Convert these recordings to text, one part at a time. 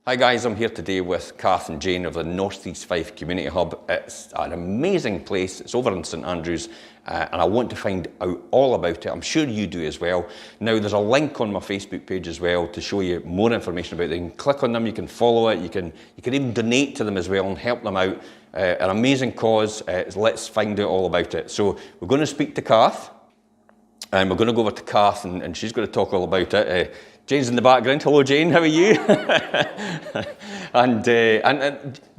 Hi guys, I'm here today with Cath and Jane of the North East Fife Community Hub. It's an amazing place. It's over in St Andrews and I want to find out all about it. I'm sure you do as well. Now there's a link on my Facebook page as well to show you more information about it. You can click on them, you can follow it, you can even donate to them as well and help them out. An amazing cause. Let's find out all about it. So we're going to speak to Cath and we're going to go over to Cath and she's going to talk all about it. Jane's in the background. Hello, Jane. How are you? and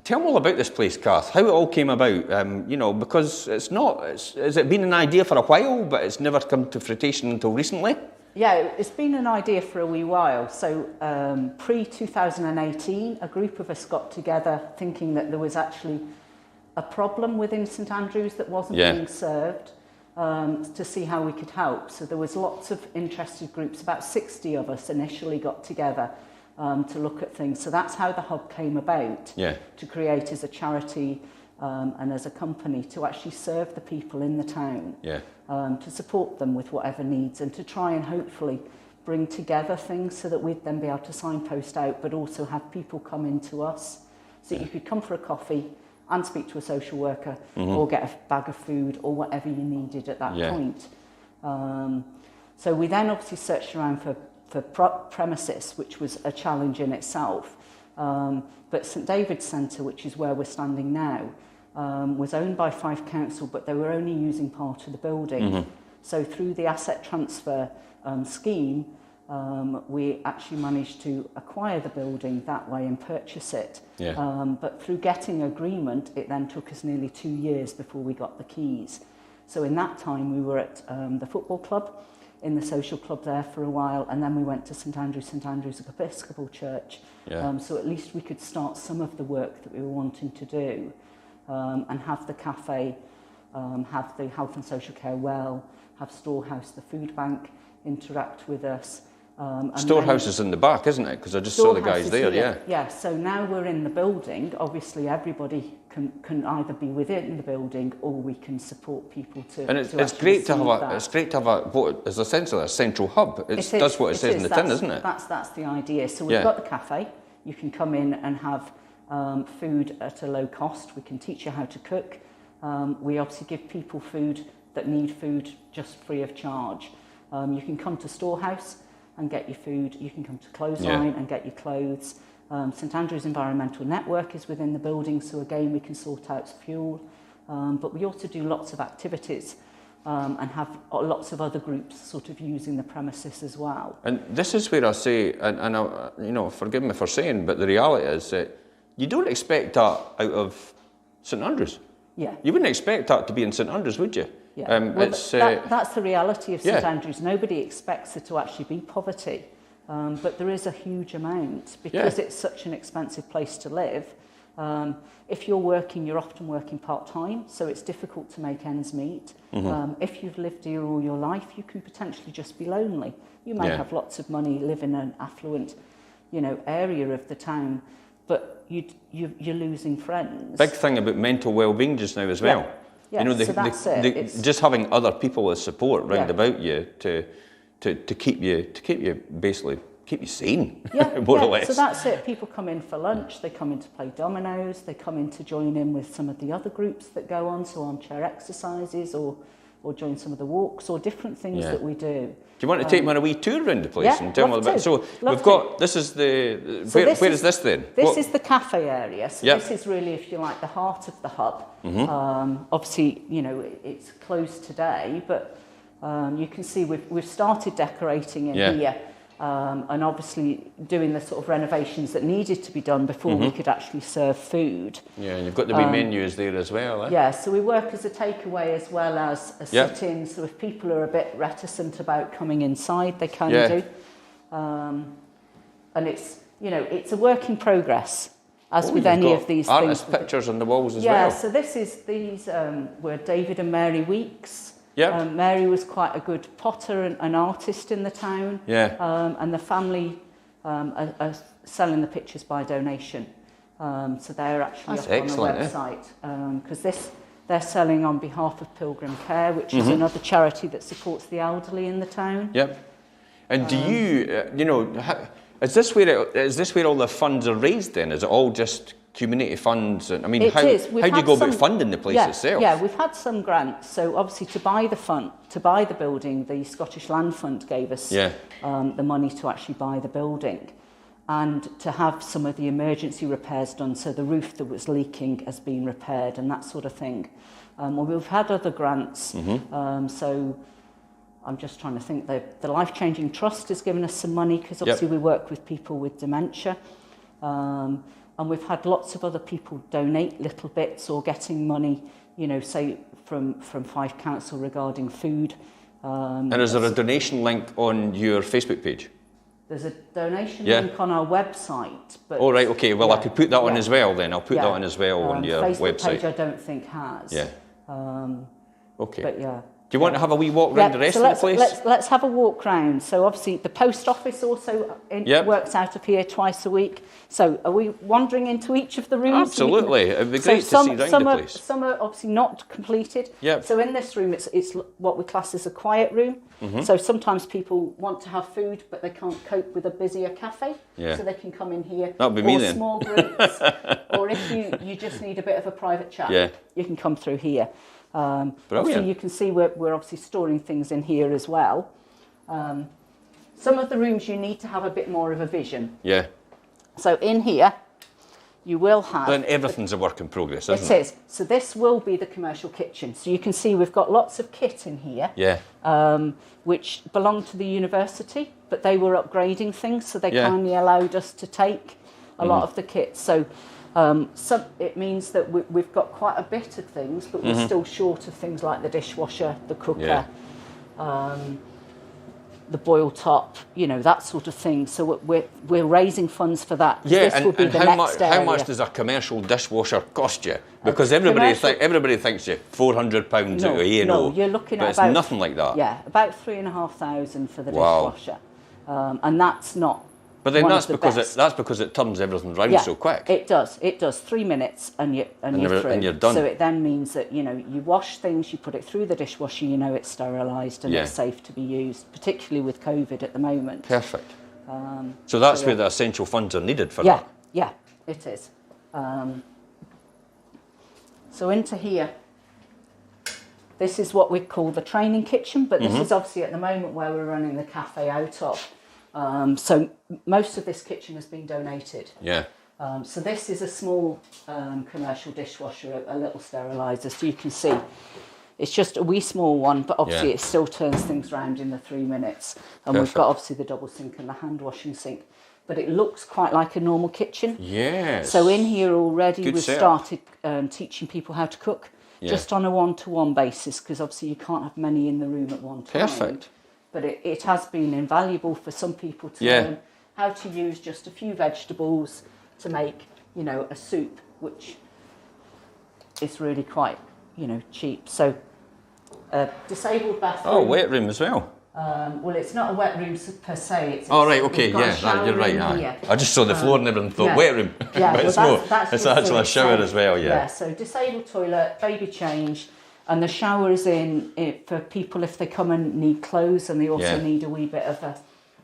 tell me all about this place, Cath. How it all came about. Because has it been an idea for a while, but it's never come to fruition until recently? Yeah, it's been an idea for a wee while. So pre-2018, a group of us got together thinking that there was actually a problem within St Andrews that wasn't being served. To see how we could help. So there was lots of interested groups, about 60 of us initially got together to look at things. So that's how the hub came about, to create as a charity and as a company to actually serve the people in the town, to support them with whatever needs and to try and hopefully bring together things so that we'd then be able to signpost out, but also have people come into us. So you could come for a coffee and speak to a social worker or get a bag of food or whatever you needed at that point. So we then obviously searched around for premises, which was a challenge in itself. But St David's Centre, which is where we're standing now, was owned by Fife Council, but they were only using part of the building. So through the asset transfer scheme, we actually managed to acquire the building that way and purchase it. But through getting agreement, it then took us nearly 2 years before we got the keys. So in that time, we were at the football club, in the social club there for a while, and then we went to St Andrews Episcopal Church. So at least we could start some of the work that we were wanting to do and have the cafe, have the health and social care well, have Storehouse, the food bank, interact with us. Storehouse is in the back, isn't it? Because I just saw the guys there, Yeah, so now we're in the building. Obviously, everybody can either be within the building or we can support people to. And it's great to have what is essentially a central hub. It does what it says in the tin, isn't it? That's the idea. So we've got the cafe. You can come in and have food at a low cost. We can teach you how to cook. We obviously give people food that need food just free of charge. You can come to Storehouse and get your food. You can come to Clothesline and get your clothes. St Andrews Environmental Network is within the building, so again we can sort out fuel. But we also do lots of activities and have lots of other groups sort of using the premises as well. And this is where I say, and forgive me for saying, but the reality is that you don't expect that out of St Andrews. You wouldn't expect that to be in St Andrews, would you? That's the reality of St Andrews. Nobody expects there to actually be poverty, but there is a huge amount because it's such an expensive place to live. If you're working, you're often working part-time, so it's difficult to make ends meet. If you've lived here all your life, you can potentially just be lonely. You may have lots of money, live in an affluent, area of the town, but you're losing friends. Big thing about mental well-being just now as well. So that's it. Just having other people as support round about you to keep you basically keep you sane, more or less. So that's it. People come in for lunch. They come in to play dominoes. They come in to join in with some of the other groups that go on, so armchair exercises or join some of the walks or different things that we do. Do you want to take me on a wee tour around the place and tell me about it? So we've got, this is the, where is this then? This is the cafe area. So this is really, if you like, the heart of the hub. Obviously, it's closed today, but you can see we've started decorating in here. And obviously doing the sort of renovations that needed to be done before we could actually serve food. And you've got the wee menus there as well, so we work as a takeaway as well as a sit-in, so if people are a bit reticent about coming inside, they can do. And it's, it's a work in progress, as with any of these artist things. Pictures on the walls as well. So these were David and Mary Weeks. Mary was quite a good potter and artist in the town. And the family are selling the pictures by donation. So they're actually up on the website. Because they're selling on behalf of Pilgrim Care, which is another charity that supports the elderly in the town. And do you, Is this where all the funds are raised then? Is it all just community funds? And I mean, how do you go about funding the place itself? Yeah, we've had some grants. So obviously to buy the building, the Scottish Land Fund gave us the money to actually buy the building, and to have some of the emergency repairs done. So the roof that was leaking has been repaired and that sort of thing. Well, we've had other grants. So I'm just trying to think. The Life Changing Trust has given us some money because obviously we work with people with dementia. And we've had lots of other people donate little bits or getting money, you know, say from Fife Council regarding food. And is there a donation link on your Facebook page? There's a donation link on our website. But oh, right, okay. Well, I could put that on as well then. I'll put that on as well on your Facebook website. Page I don't think has. Yeah. Okay. But yeah. Do you want to have a wee walk around the rest of the place? Let's have a walk round. So obviously the post office also works out of here twice a week. So are we wandering into each of the rooms? Absolutely. It'd be great to see around the place. Some are obviously not completed. Yep. So in this room, it's what we class as a quiet room. So sometimes people want to have food, but they can't cope with a busier cafe. Yeah. So they can come in here. That'd be me then. Or small groups. Or if you just need a bit of a private chat, you can come through here. Obviously you can see we're obviously storing things in here as well. Some of the rooms you need to have a bit more of a vision. Yeah. So in here you will have... Then everything's a work in progress, isn't it? It is. So this will be the commercial kitchen. So you can see we've got lots of kit in here. Which belong to the university, but they were upgrading things, so they kindly allowed us to take a lot of the kit. So it means that we've got quite a bit of things, but we're still short of things like the dishwasher, the cooker, the boil top, you know, that sort of thing. So we're raising funds for that. Yeah, this will be the next area. How much does a commercial dishwasher cost you? Because everybody thinks you £400 a year. No, you're looking at but it's nothing like that. Yeah, about £3,500 for the dishwasher, and that's not. But then that's because it turns everything round so quick. It does. 3 minutes and you're through. And you're done. So it then means that, you know, you wash things, you put it through the dishwasher, you know it's sterilised and it's safe to be used, particularly with COVID at the moment. Perfect. So that's where the essential funds are needed for that. Yeah, it is. So into here, this is what we call the training kitchen, but this is obviously at the moment where we're running the cafe out of. So most of this kitchen has been donated. Yeah. So this is a small commercial dishwasher, a little steriliser. So you can see it's just a wee small one, but obviously it still turns things round in the 3 minutes. And we've got obviously the double sink and the hand washing sink. But it looks quite like a normal kitchen. Yes. So in here already we've started teaching people how to cook, just on a one-to-one basis, because obviously you can't have many in the room at one time. Perfect. But it has been invaluable for some people to learn how to use just a few vegetables to make, you know, a soup, which is really quite, you know, cheap. So a disabled bathroom. Oh, wet room as well. Well, it's not a wet room per se. Right, okay, you're right. I just saw the floor and everything, thought wet room. Yeah, but it's actually a shower as well, Yeah, so disabled toilet, baby change, and the shower is in for people if they come and need clothes, and they also need a wee bit of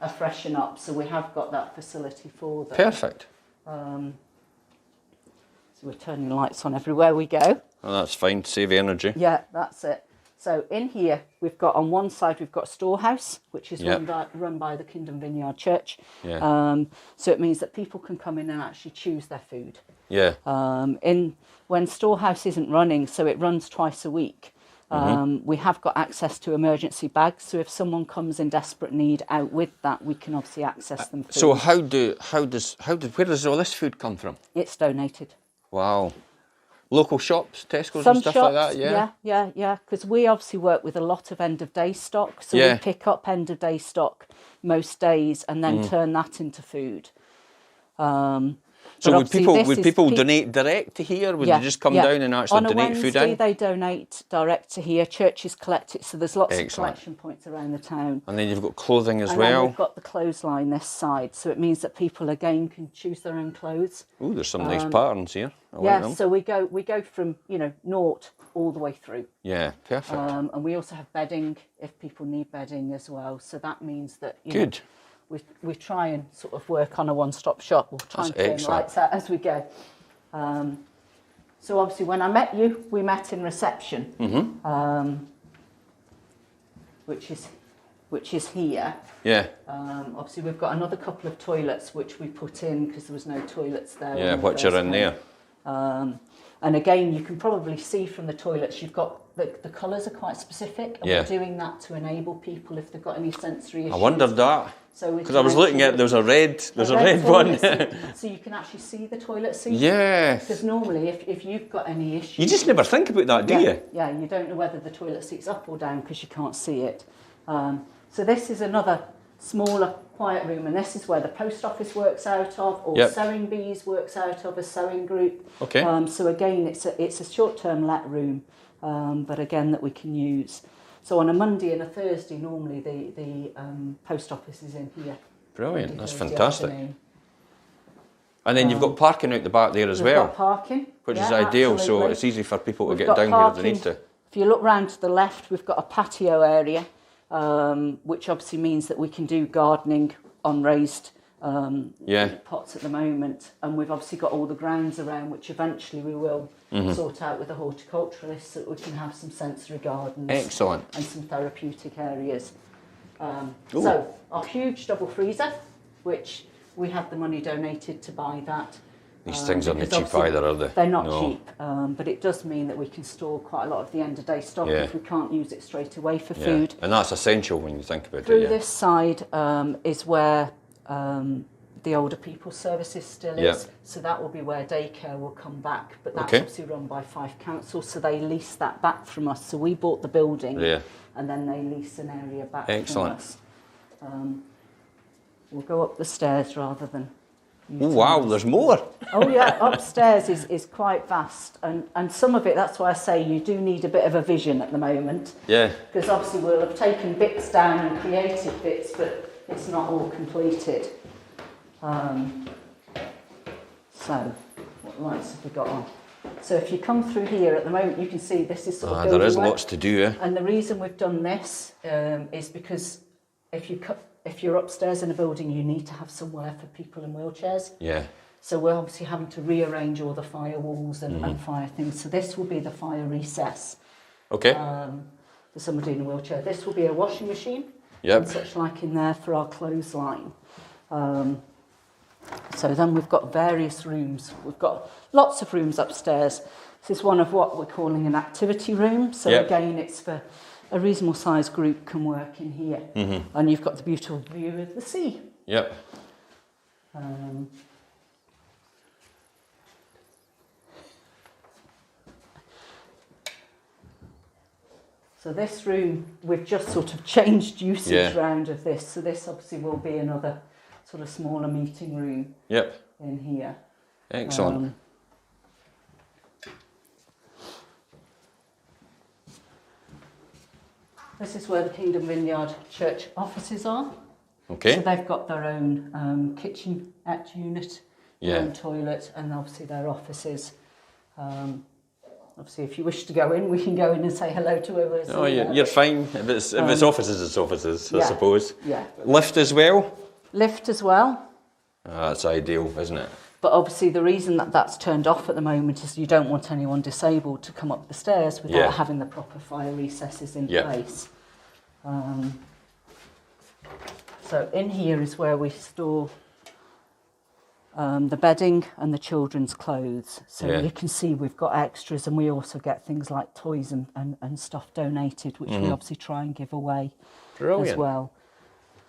a freshen up. So we have got that facility for them. Perfect. So we're turning lights on everywhere we go. Oh, that's fine, save energy. Yeah, that's it. So in here, we've got on one side, we've got a storehouse, which is run by the Kingdom Vineyard Church. Yeah. So it means that people can come in and actually choose their food. Yeah. When storehouse isn't running, so it runs twice a week, we have got access to emergency bags. So if someone comes in desperate need out with that, we can obviously access them food. So where does all this food come from? It's donated. Wow. Local shops, Tesco's and stuff like that, Yeah, because we obviously work with a lot of end-of-day stock, so we pick up end-of-day stock most days and then turn that into food. So would people donate direct to here? Would they just come down and actually donate food in? On a Wednesday, they donate direct to here. Churches collect it, so there's lots of collection points around the town. And then you've got clothing as well. And then we've got the clothesline this side, so it means that people again can choose their own clothes. Oh, there's some nice patterns here. I like them. So we go from naught all the way through. Yeah, perfect. And we also have bedding if people need bedding as well. So that means that Good. we try and sort of work on a one-stop shop. We'll try That's and turn excellent. lights out as we go. So obviously when I met you, we met in reception, which is here. Yeah. Obviously we've got another couple of toilets which we put in because there was no toilets there. Yeah, which are in there. And again, you can probably see from the toilets, you've got the colours are quite specific, and we're doing that to enable people if they've got any sensory issues. I wondered that. So because I was looking at, there's a red one. So you can actually see the toilet seat. Yeah. Because normally, if you've got any issues... You just never think about that, do you? Yeah, you don't know whether the toilet seat's up or down because you can't see it. So this is another smaller, quiet room, and this is where the post office works out of, or Sewing Bees works out of, a sewing group. Okay. So again, it's a short-term let room, but again, that we can use. So on a Monday and a Thursday, normally the post office is in here. Brilliant, Monday, that's Thursday fantastic. afternoon. And then you've got parking out the back there as We've well. got parking, Which is ideal, so absolutely. it's easy for people to We've get got down parking. here if they need to. If you look round to the left, we've got a patio area, which obviously means that we can do gardening on raised pots at the moment. And we've obviously got all the grounds around, which eventually we will sort out with a horticulturalist so that we can have some sensory gardens. Excellent. And some therapeutic areas. So our huge double freezer, which we had the money donated to buy that. These things aren't because cheap either, are they? They're not cheap, but it does mean that we can store quite a lot of the end-of-day stock if we can't use it straight away for food. And that's essential when you think about Through it. this side is where the older people's services still is, so that will be where daycare will come back, but that's obviously run by Fife Council, so they lease that back from us. So we bought the building, and then they lease an area back from us. We'll go up the stairs rather than... Oh, wow, there's more. Oh yeah, upstairs is quite vast, and some of it, that's why I say you do need a bit of a vision at the moment. Yeah. Because obviously we'll have taken bits down and created bits, but it's not all completed. So, what lights have we got on? So if you come through here at the moment, you can see this is sort of there is building lots to do, And the reason we've done this is because if you're upstairs in a building, you need to have somewhere for people in wheelchairs. Yeah. So we're obviously having to rearrange all the fire walls and fire things. So this will be the fire recess. Okay. For somebody in a wheelchair. This will be a washing machine. Yep. And such like in there for our clothesline. So then we've got various rooms. We've got lots of rooms upstairs. This is one of what we're calling an activity room. So again, it's for a reasonable sized group can work in here. And you've got the beautiful view of the sea. Yep. So this room, we've just sort of changed usage round of this. So this obviously will be another sort of smaller meeting room in here. Excellent. This is where the Kingdom Vineyard Church offices are. Okay. So they've got their own kitchenette unit, their own toilet, and obviously their offices. Obviously, if you wish to go in, we can go in and say hello to whoever's Oh, you're fine. If it's offices, it's offices, I suppose. Yeah. Lift as well? Lift as well. That's ideal, isn't it? But obviously the reason that that's turned off at the moment is you don't want anyone disabled to come up the stairs without having the proper fire recesses in place. So in here is where we store the bedding and the children's clothes. So you can see we've got extras, and we also get things like toys and stuff donated, which we obviously try and give away as well.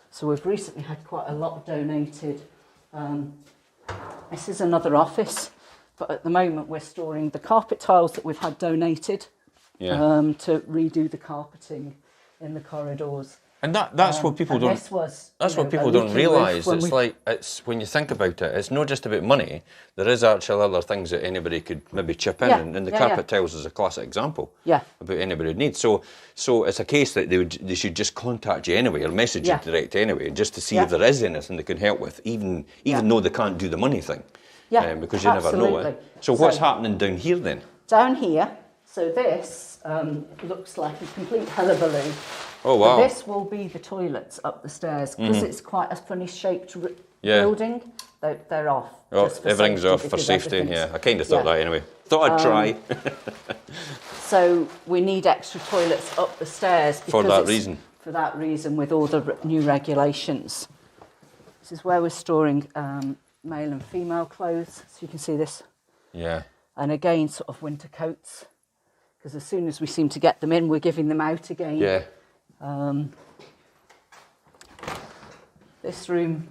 So we've recently had quite a lot donated. This is another office, but at the moment we're storing the carpet tiles that we've had donated to redo the carpeting in the corridors. And that's what people don't. That's what people don't realise. It's when you think about it, it's not just about money. There is actually other things that anybody could maybe chip in, and the carpet tiles is a classic example. About anybody who needs. So it's a case that they should just contact you anyway, or message you direct anyway, just to see if there is anything they can help with, even though they can't do the money thing. Because you never know it. So what's happening down here then? Down here. So this looks like a complete hullabaloo. Oh, wow. But this will be the toilets up the stairs. Because it's quite a funny shaped building, they're off. Oh, just for everything's safety, off for because safety, everything's- yeah. I kind of thought that anyway. Thought I'd try. So we need extra toilets up the stairs. For because that it's- reason. For that reason, with all the new regulations. This is where we're storing male and female clothes. So you can see this. Yeah. And again, sort of winter coats. Because as soon as we seem to get them in, we're giving them out again. Yeah. This room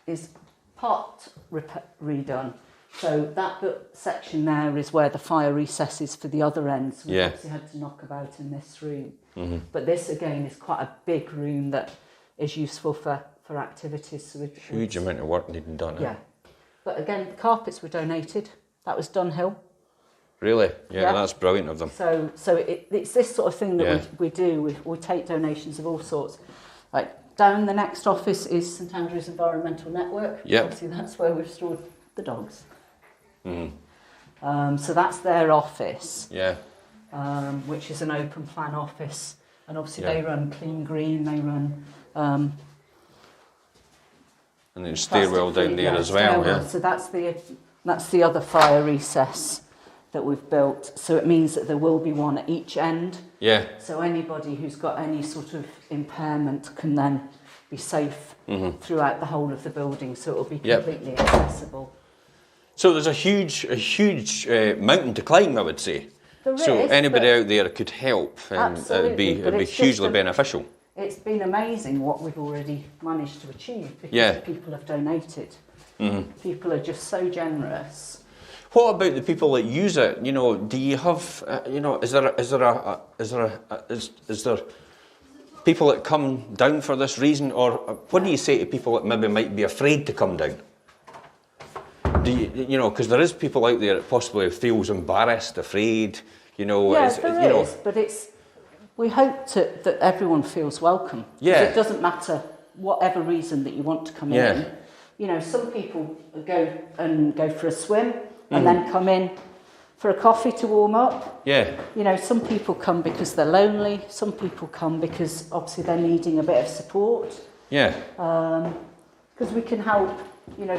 is part redone. So that section there is where the fire recess is for the other ends. We obviously had to knock about in this room. But this again is quite a big room that is useful for activities. So Huge amount of work needing done. Yeah. But again, the carpets were donated. That was Dunhill. Really? Yeah, that's brilliant of them. So it's this sort of thing that we do. We take donations of all sorts. Like down the next office is St Andrews Environmental Network. Yep. Obviously that's where we've stored the dogs. So that's their office. Yeah. Which is an open plan office. And obviously they run Clean Green, they run... and then stairwell down there as well, yeah. So that's the other fire recess that we've built. So it means that there will be one at each end. Yeah. So anybody who's got any sort of impairment can then be safe throughout the whole of the building. So it'll be completely accessible. So there's a huge mountain to climb, I would say. There so is, anybody out there could help, and it'd be hugely beneficial. It's been amazing what we've already managed to achieve because people have donated. People are just so generous. What about the people that use it? You know, do you have, is there people that come down for this reason, or what do you say to people that maybe might be afraid to come down? Do you, because there is people out there that possibly feels embarrassed, afraid, Yeah, there is, but we hope that everyone feels welcome. Yeah. It doesn't matter whatever reason that you want to come in. Some people go for a swim and then come in for a coffee to warm up. Yeah. Some people come because they're lonely. Some people come because obviously they're needing a bit of support. Yeah. Because we can help,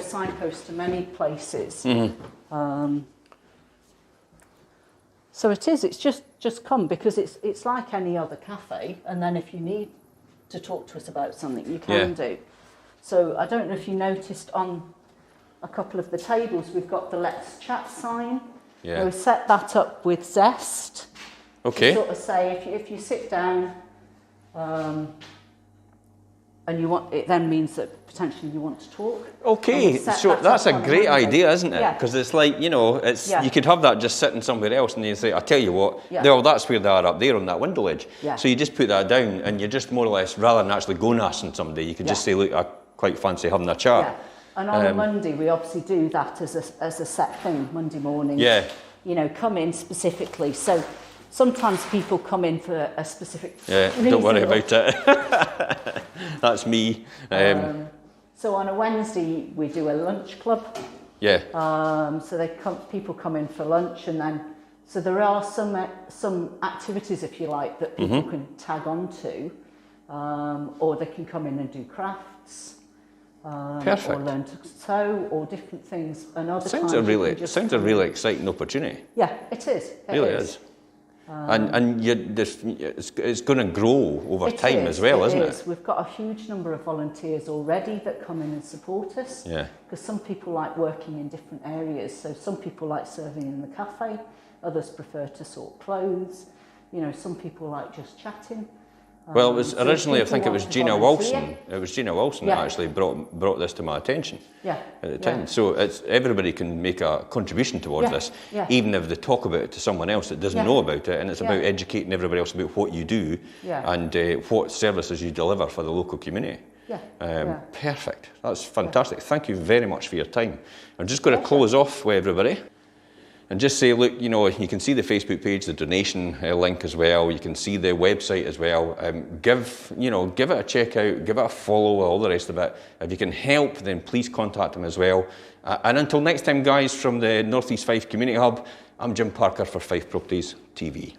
signpost to many places. So it's just come because it's like any other cafe, and then if you need to talk to us about something, you can do. So I don't know if you noticed on a couple of the tables, we've got the Let's Chat sign. Yeah. We set that up with zest. Okay. To sort of say if you sit down, and you want, it then means that potentially you want to talk. Okay, so that's a great idea, isn't it? Because it's like, you could have that just sitting somewhere else and you say, I'll tell you what, that's where they are up there on that window ledge. Yeah. So you just put that down and you just more or less, rather than actually go and asking somebody, you could just say, look, I quite fancy having a chat. Yeah. And on a Monday, we obviously do that as a set thing, Monday morning. Yeah. Come in specifically. So sometimes people come in for a specific reason. Don't worry about it. That's me. So on a Wednesday, we do a lunch club. Yeah. So people come in for lunch, and then so there are some activities, if you like, that people can tag on to, or they can come in and do crafts. Perfect. Or learn to sew, or different things. And other sounds a really exciting opportunity. Yeah, it is. It really is. And it's going to grow over time as well, isn't it? We've got a huge number of volunteers already that come in and support us. Yeah. Because some people like working in different areas. So some people like serving in the cafe, others prefer to sort clothes. Some people like just chatting. Well, it was originally, I think it was Gina Wilson. It was Gina Wilson that actually brought this to my attention at the time. So everybody can make a contribution towards this, even if they talk about it to someone else that doesn't know about it. And it's about educating everybody else about what you do and what services you deliver for the local community. Perfect. That's fantastic. Thank you very much for your time. I'm just going to close off with everybody. And just say, look, you can see the Facebook page, the donation link as well. You can see the website as well. Give it a check out, give it a follow, all the rest of it. If you can help, then please contact them as well. And until next time, guys, from the North East Fife Community Hub, I'm Jim Parker for Fife Properties TV.